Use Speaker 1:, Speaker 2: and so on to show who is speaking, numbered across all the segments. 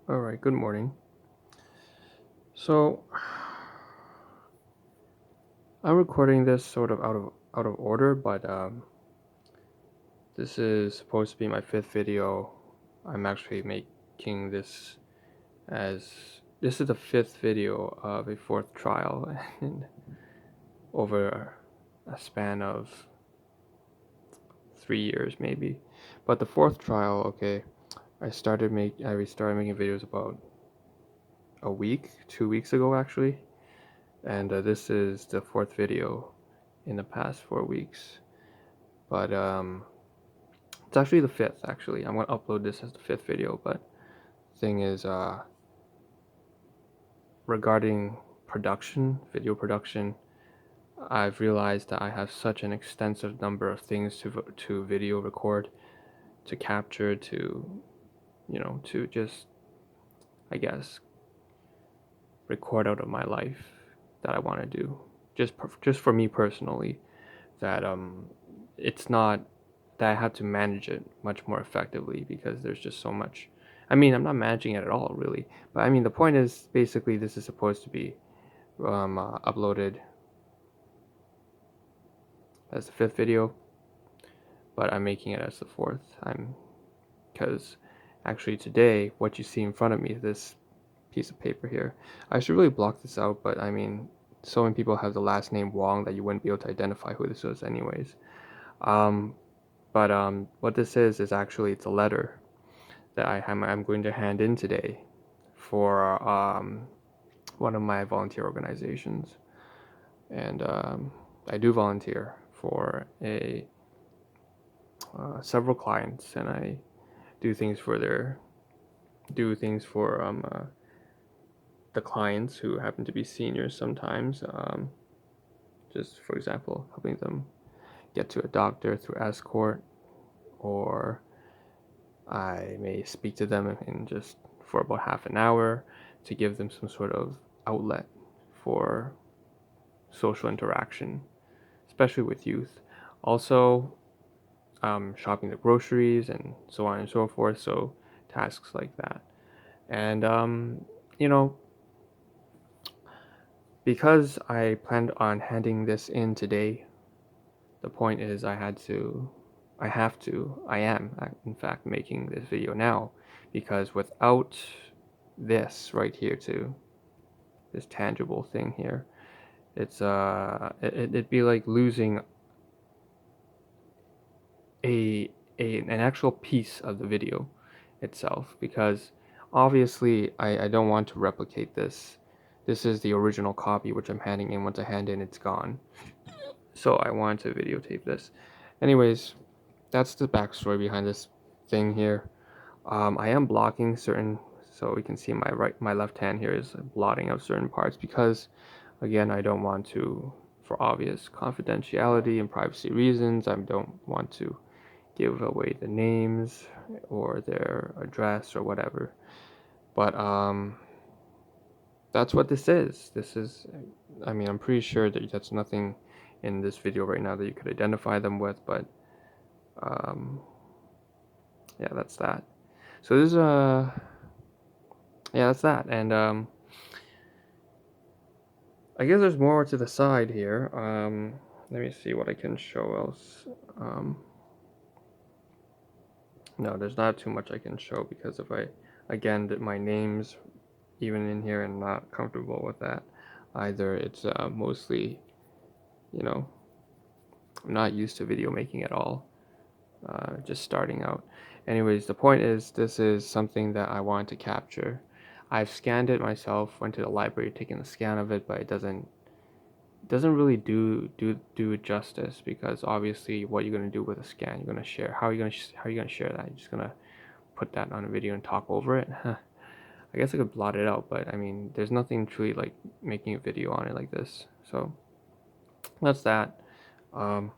Speaker 1: All right, good morning. So I'm recording this sort of out of order, but this is supposed to be my fifth video. I'm actually making this this is the fifth video of a fourth trial and over a span of 3 years maybe. But the fourth trial, okay, I restarted making videos about a week, 2 weeks ago actually, and this is the fourth video in the past 4 weeks. But it's actually the fifth. Actually, I'm gonna upload this as the fifth video. But thing is, regarding video production, I've realized that I have such an extensive number of things to video record, to capture, to just, I guess, record out of my life that I want to do, just for me personally. That it's not that I have to manage it much more effectively because there's just so much. I mean, I'm not managing it at all, really. But I mean, the point is basically this is supposed to be uploaded as the fifth video, but I'm making it as the fourth. Because actually today, what you see in front of me, this piece of paper here, I should really block this out, but I mean, so many people have the last name Wong that you wouldn't be able to identify who this was anyways. But what this is actually it's a letter that I'm going to hand in today for one of my volunteer organizations, and I do volunteer for several clients, and I do things for the clients who happen to be seniors sometimes. Just for example, helping them get to a doctor through escort, or I may speak to them in just for about half an hour to give them some sort of outlet for social interaction, especially with youth. Also, shopping the groceries and so on and so forth. So tasks like that. And you know, because I planned on handing this in today, the point is I am in fact making this video now, because without this right here too, this tangible thing here, it'd be like losing an actual piece of the video itself, because obviously I don't want to replicate this. This is the original copy which I'm handing in. Once I hand in, it's gone. So I want to videotape this. Anyways, that's the backstory behind this thing here. I am blocking certain, so we can see my left hand here is blotting out certain parts because, again, I don't want to, for obvious confidentiality and privacy reasons, I don't want to give away the names or their address or whatever. But that's what this is. I mean, I'm pretty sure that that's nothing in this video right now that you could identify them with, but yeah, that's that. So this is yeah, that's that. And I guess there's more to the side here. Let me see what I can show else. No, there's not too much I can show because if again, my name's even in here and not comfortable with that either. It's mostly, I'm not used to video making at all, just starting out. Anyways, the point is this is something that I want to capture. I've scanned it myself, went to the library, taken a scan of it, but it doesn't really do it justice, because obviously what you're going to do with a scan, you're going to share. How are you going to share that? You're just going to put that on a video and talk over it? I guess I could blot it out, but I mean, there's nothing truly like making a video on it like this. So that's that. I'll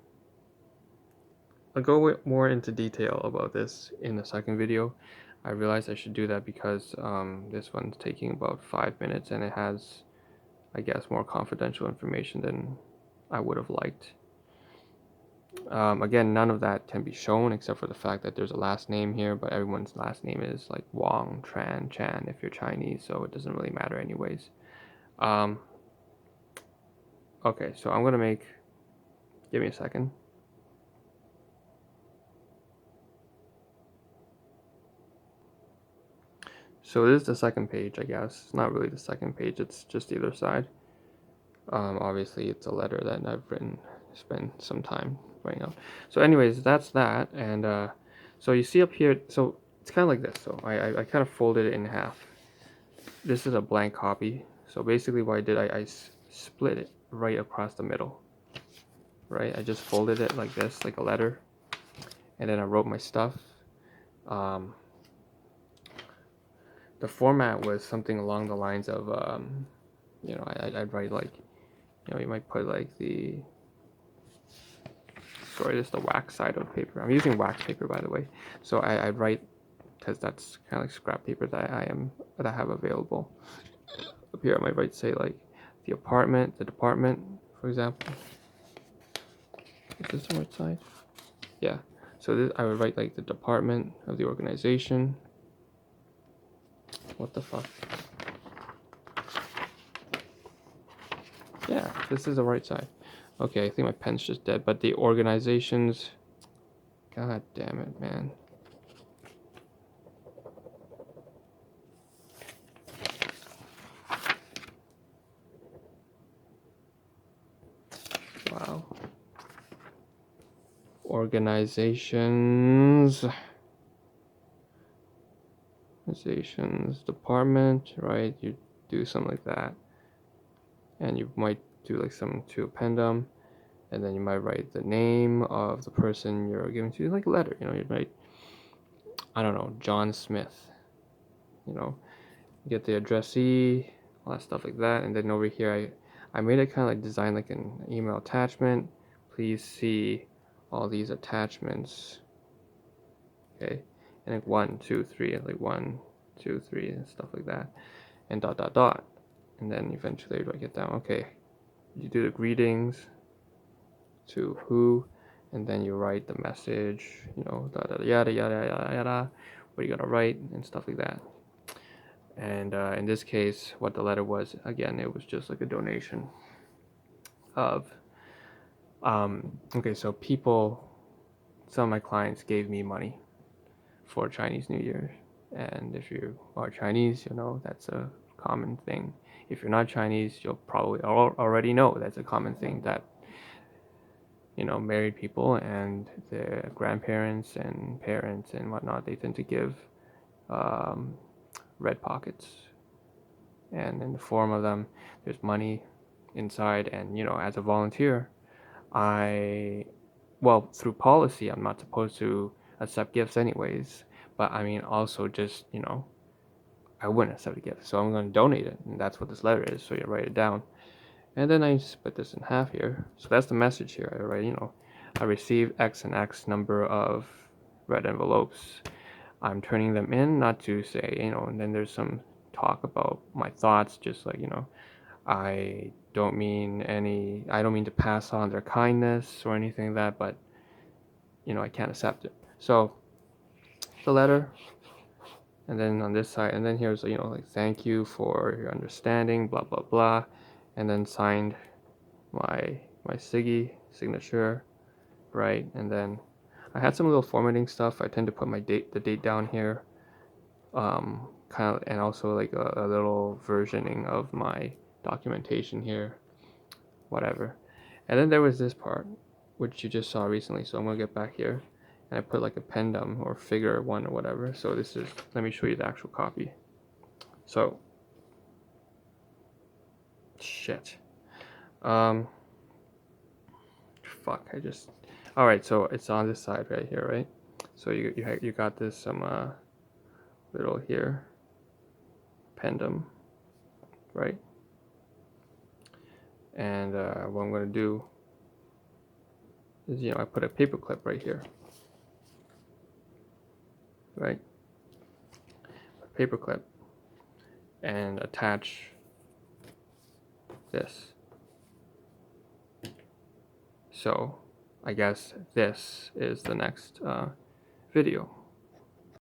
Speaker 1: go more into detail about this in the second video. I realized I should do that because this one's taking about 5 minutes and it has, I guess, more confidential information than I would have liked. Again, none of that can be shown except for the fact that there's a last name here, but everyone's last name is like Wang, Tran, Chan if you're Chinese, so it doesn't really matter anyways. Okay, so I'm gonna make, give me a second. So this is the second page, I guess. It's not really the second page, it's just either side. Obviously it's a letter that I've spent some time writing out. So anyways, that's that. And so you see up here, so it's kind of like this. So I kind of folded it in half. This is a blank copy. So basically what I did, I split it right across the middle. Right, I just folded it like this, like a letter. And then I wrote my stuff. The format was something along the lines of, you know, I'd write like, you know, you might put like the, sorry, this is the wax side of paper. I'm using wax paper, by the way. So I'd write, because that's kind of like scrap paper that I have available. Up here I might write, say like the apartment, the department, for example. Is this the right side? Yeah. So this, I would write like the department of the organization. What the fuck? Yeah, this is the right side. Okay, I think my pen's just dead, but the organizations, god damn it, man. Wow. Organizations, department, right? You do something like that. And you might do like something to append them. And then you might write the name of the person you're giving to, like a letter, you know, you write, I don't know, John Smith, you know, you get the addressee, all that stuff like that. And then over here, I made it kind of like design like an email attachment. Please see all these attachments. Okay, and like 1, 2, 3, like 1, 2, 3, and stuff like that, and dot dot dot, and then eventually write it down. Okay, you do the greetings to who, and then you write the message, you know, yada yada yada yada, what you gotta write and stuff like that. And in this case, what the letter was, again, it was just like a donation of, okay, so some of my clients gave me money for Chinese New Year. And if you are Chinese, you know that's a common thing. If you're not Chinese, you'll probably already know that's a common thing that, you know, married people and their grandparents and parents and whatnot, they tend to give red pockets. And in the form of them, there's money inside. And, you know, as a volunteer, well, through policy, I'm not supposed to accept gifts anyways. But I mean, also just, you know, I wouldn't accept a gift. So I'm going to donate it. And that's what this letter is. So you write it down. And then I split this in half here. So that's the message here. I write, you know, I received X and X number of red envelopes. I'm turning them in, not to say, you know, and then there's some talk about my thoughts, just like, you know, I don't mean to pass on their kindness or anything like that, but, you know, I can't accept it. So the letter, and then on this side, and then here's, you know, like, thank you for your understanding, blah, blah, blah, and then signed my signature, right? And then I had some little formatting stuff. I tend to put the date down here, kind of, and also like a little versioning of my documentation here, whatever. And then there was this part, which you just saw recently. So I'm gonna get back here, and I put like a pendum or figure 1 or whatever. So this is, let me show you the actual copy. So, shit. Fuck, alright, so it's on this side right here, right? So you got this little here, pendum, right? And what I'm going to do is, you know, I put a paper clip right here, right? A paper clip, and attach this. So I guess this is the next video.